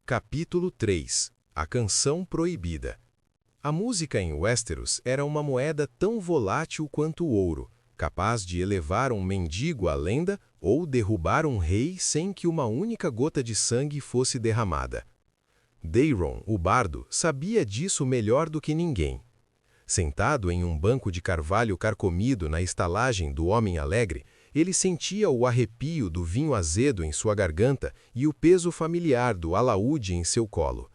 Capítulo 3 A Canção Proibida. A música em Westeros era uma moeda tão volátil quanto o ouro, capaz de elevar um mendigo à lenda ou derrubar um rei sem que uma única gota de sangue fosse derramada. Daeron, o bardo, sabia disso melhor do que ninguém. Sentado em um banco de carvalho carcomido na estalagem do Homem Alegre, ele sentia o arrepio do vinho azedo em sua garganta e o peso familiar do alaúde em seu colo.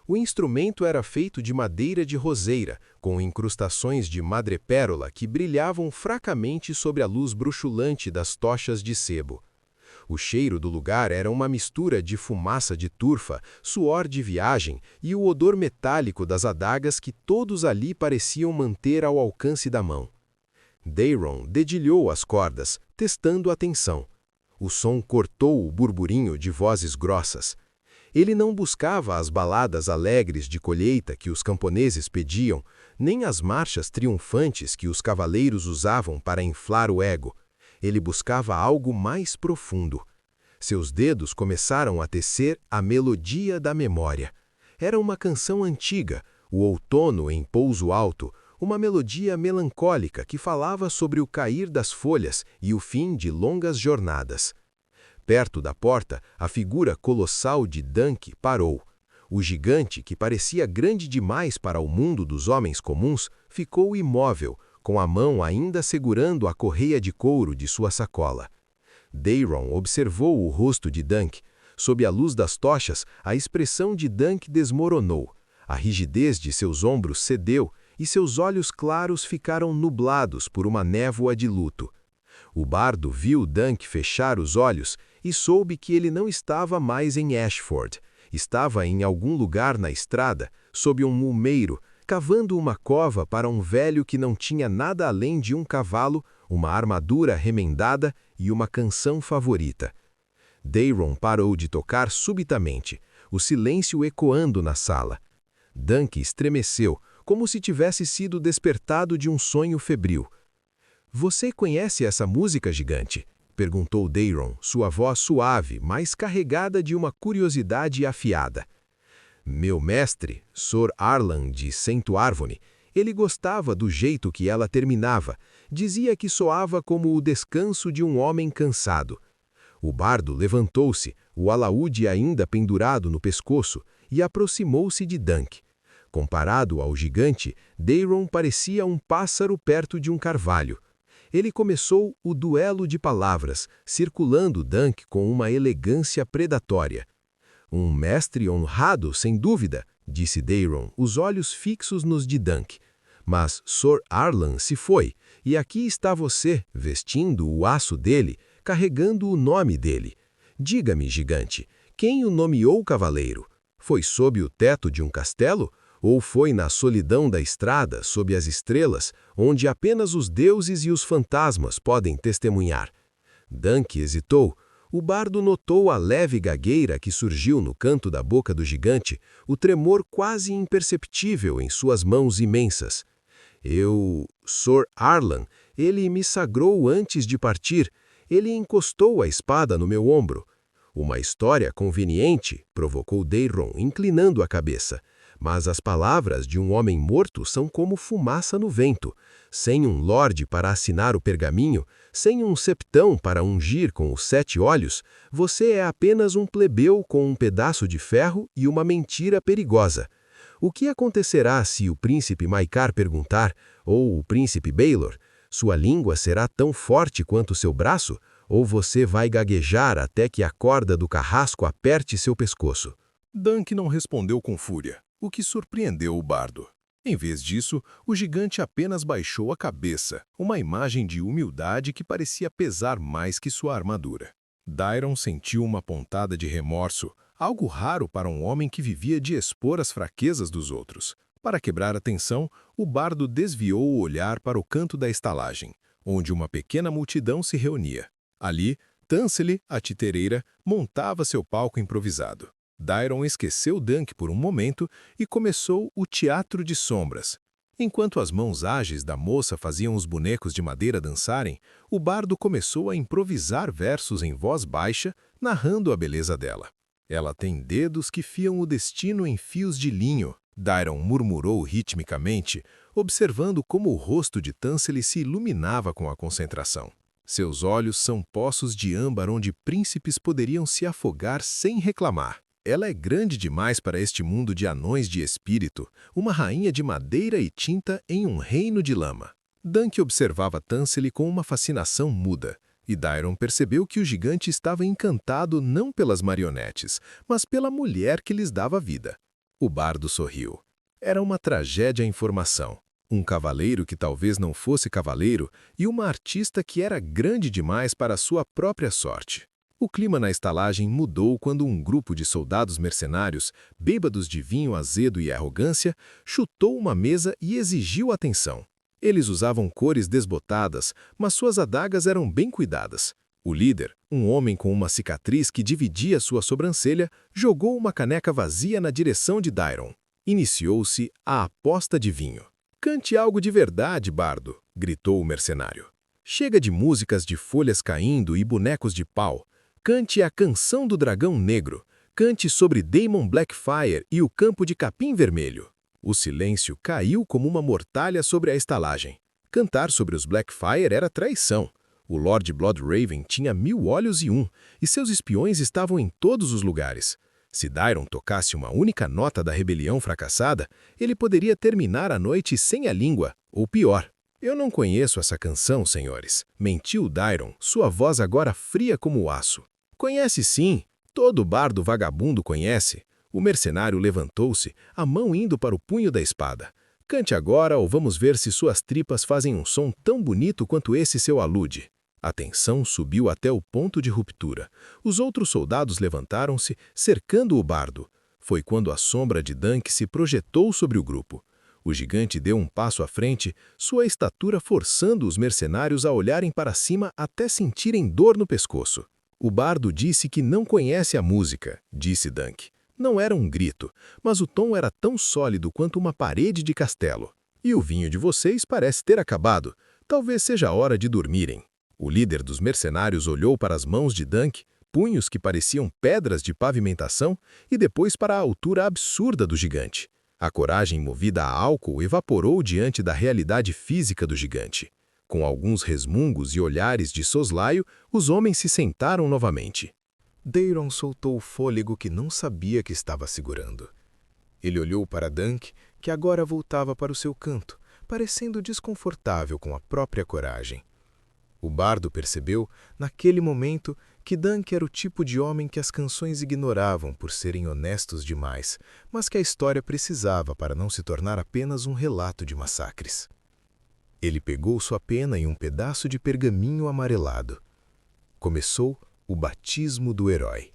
O instrumento era feito de madeira de roseira, com incrustações de madrepérola que brilhavam fracamente sob a luz bruxulante das tochas de sebo. O cheiro do lugar era uma mistura de fumaça de turfa, suor de viagem e o odor metálico das adagas que todos ali pareciam manter ao alcance da mão. Daeron dedilhou as cordas, testando a tensão. O som cortou o burburinho de vozes grossas. Ele não buscava as baladas alegres de colheita que os camponeses pediam, nem as marchas triunfantes que os cavaleiros usavam para inflar o ego. Ele buscava algo mais profundo. Seus dedos começaram a tecer a melodia da memória. Era uma canção antiga, o outono em pouso alto, uma melodia melancólica que falava sobre o cair das folhas e o fim de longas jornadas. Perto da porta, a figura colossal de Dunk parou. O gigante, que parecia grande demais para o mundo dos homens comuns, ficou imóvel, com a mão ainda segurando a correia de couro de sua sacola. Daeron observou o rosto de Dunk. Sob a luz das tochas, a expressão de Dunk desmoronou. A rigidez de seus ombros cedeu e seus olhos claros ficaram nublados por uma névoa de luto. O bardo viu Dunk fechar os olhos e soube que ele não estava mais em Ashford. Estava em algum lugar na estrada, sob um mulmeiro, cavando uma cova para um velho que não tinha nada além de um cavalo, uma armadura remendada e uma canção favorita. Daeron parou de tocar subitamente, o silêncio ecoando na sala. Dunk estremeceu, como se tivesse sido despertado de um sonho febril. "Você conhece essa música, gigante?" perguntou Daeron, sua voz suave, mas carregada de uma curiosidade afiada. "Meu mestre, Sor Arlan de Cento Arvone, ele gostava do jeito que ela terminava, dizia que soava como o descanso de um homem cansado." O bardo levantou-se, o alaúde ainda pendurado no pescoço, e aproximou-se de Dunk. Comparado ao gigante, Daeron parecia um pássaro perto de um carvalho. Ele começou o duelo de palavras, circulando Dunk com uma elegância predatória. "Um mestre honrado, sem dúvida", disse Daeron, os olhos fixos nos de Dunk. "Mas Sor Arlan se foi, e aqui está você, vestindo o aço dele, carregando o nome dele. Diga-me, gigante, quem o nomeou cavaleiro? Foi sob o teto de um castelo? Ou foi na solidão da estrada, sob as estrelas, onde apenas os deuses e os fantasmas podem testemunhar?" Dunk hesitou. O bardo notou a leve gagueira que surgiu no canto da boca do gigante, o tremor quase imperceptível em suas mãos imensas. Sor Arlan, ele me sagrou antes de partir. Ele encostou a espada no meu ombro." "Uma história conveniente", provocou Daeron, inclinando a cabeça. "Mas as palavras de um homem morto são como fumaça no vento. Sem um lorde para assinar o pergaminho, sem um septão para ungir com os 7 olhos, você é apenas um plebeu com um pedaço de ferro e uma mentira perigosa. O que acontecerá se o príncipe Maekar perguntar, ou o príncipe Baelor? Sua língua será tão forte quanto seu braço? Ou você vai gaguejar até que a corda do carrasco aperte seu pescoço?" Dunk não respondeu com fúria, o que surpreendeu o bardo. Em vez disso, o gigante apenas baixou a cabeça, uma imagem de humildade que parecia pesar mais que sua armadura. Daeron sentiu uma pontada de remorso, algo raro para um homem que vivia de expor as fraquezas dos outros. Para quebrar a tensão, o bardo desviou o olhar para o canto da estalagem, onde uma pequena multidão se reunia. Ali, Tanselle, a titereira, montava seu palco improvisado. Daeron esqueceu Dunk por um momento e começou o teatro de sombras. Enquanto as mãos ágeis da moça faziam os bonecos de madeira dançarem, o bardo começou a improvisar versos em voz baixa, narrando a beleza dela. Ela tem dedos que fiam o destino em fios de linho, Dairon murmurou ritmicamente, observando como o rosto de Tansely se iluminava com a concentração. Seus olhos são poços de âmbar onde príncipes poderiam se afogar sem reclamar. Ela é grande demais para este mundo de anões de espírito, uma rainha de madeira e tinta em um reino de lama. Dunk observava Tansely com uma fascinação muda, e Dairon percebeu que o gigante estava encantado não pelas marionetes, mas pela mulher que lhes dava vida. O bardo sorriu. Era uma tragédia em formação. Um cavaleiro que talvez não fosse cavaleiro e uma artista que era grande demais para sua própria sorte. O clima na estalagem mudou quando um grupo de soldados mercenários, bêbados de vinho azedo e arrogância, chutou uma mesa e exigiu atenção. Eles usavam cores desbotadas, mas suas adagas eram bem cuidadas. O líder, um homem com uma cicatriz que dividia sua sobrancelha, jogou uma caneca vazia na direção de Dairon. Iniciou-se a aposta de vinho. «Cante algo de verdade, bardo», gritou o mercenário. «Chega de músicas de folhas caindo e bonecos de pau. Cante a canção do dragão negro. Cante sobre Daemon Blackfyre e o campo de capim vermelho». O silêncio caiu como uma mortalha sobre a estalagem. Cantar sobre os Blackfyre era traição. O Lord Bloodraven tinha 1000 olhos e um, e seus espiões estavam em todos os lugares. Se Dairon tocasse uma única nota da rebelião fracassada, ele poderia terminar a noite sem a língua, ou pior. «Eu não conheço essa canção, senhores», mentiu Dairon, sua voz agora fria como o aço. «Conhece sim, todo bardo vagabundo conhece». O mercenário levantou-se, a mão indo para o punho da espada. «Cante agora ou vamos ver se suas tripas fazem um som tão bonito quanto esse seu alude». A tensão subiu até o ponto de ruptura. Os outros soldados levantaram-se, cercando o bardo. Foi quando a sombra de Dunk se projetou sobre o grupo. O gigante deu um passo à frente, sua estatura forçando os mercenários a olharem para cima até sentirem dor no pescoço. «O bardo disse que não conhece a música», disse Dunk. Não era um grito, mas o tom era tão sólido quanto uma parede de castelo. «E o vinho de vocês parece ter acabado. Talvez seja a hora de dormirem». O líder dos mercenários olhou para as mãos de Dunk, punhos que pareciam pedras de pavimentação, e depois para a altura absurda do gigante. A coragem movida a álcool evaporou diante da realidade física do gigante. Com alguns resmungos e olhares de soslaio, os homens se sentaram novamente. Dairon soltou o fôlego que não sabia que estava segurando. Ele olhou para Dunk, que agora voltava para o seu canto, parecendo desconfortável com a própria coragem. O bardo percebeu, naquele momento, que Dunk era o tipo de homem que as canções ignoravam por serem honestos demais, mas que a história precisava para não se tornar apenas um relato de massacres. Ele pegou sua pena e um pedaço de pergaminho amarelado. Começou o batismo do herói.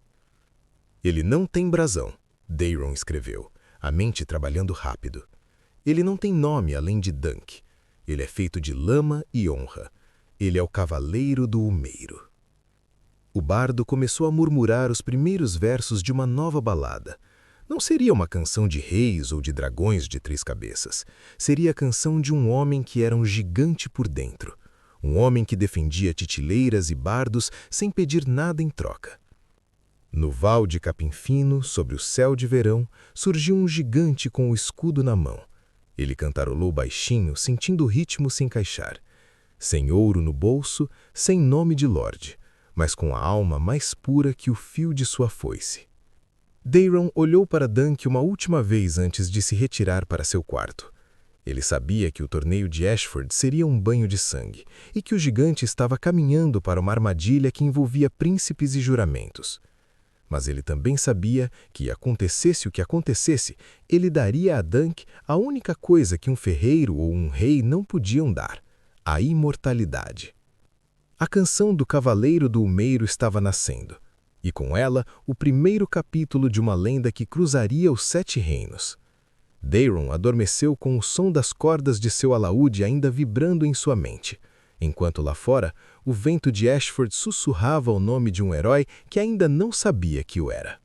«Ele não tem brasão», Dairon escreveu, a mente trabalhando rápido. «Ele não tem nome além de Dunk. Ele é feito de lama e honra. Ele é o cavaleiro do humeiro». O bardo começou a murmurar os primeiros versos de uma nova balada. Não seria uma canção de reis ou de dragões de 3 cabeças. Seria a canção de um homem que era um gigante por dentro. Um homem que defendia titileiras e bardos sem pedir nada em troca. No val de capim fino, sobre o céu de verão, surgiu um gigante com o escudo na mão. Ele cantarolou baixinho, sentindo o ritmo se encaixar. Sem ouro no bolso, sem nome de lorde, mas com a alma mais pura que o fio de sua foice. Dairon olhou para Dunk uma última vez antes de se retirar para seu quarto. Ele sabia que o torneio de Ashford seria um banho de sangue e que o gigante estava caminhando para uma armadilha que envolvia príncipes e juramentos. Mas ele também sabia que, acontecesse o que acontecesse, ele daria a Dunk a única coisa que um ferreiro ou um rei não podiam dar: a imortalidade. A canção do Cavaleiro do Humeiro estava nascendo, e com ela o primeiro capítulo de uma lenda que cruzaria os 7 reinos. Dairon adormeceu com o som das cordas de seu alaúde ainda vibrando em sua mente, enquanto lá fora o vento de Ashford sussurrava o nome de um herói que ainda não sabia que o era.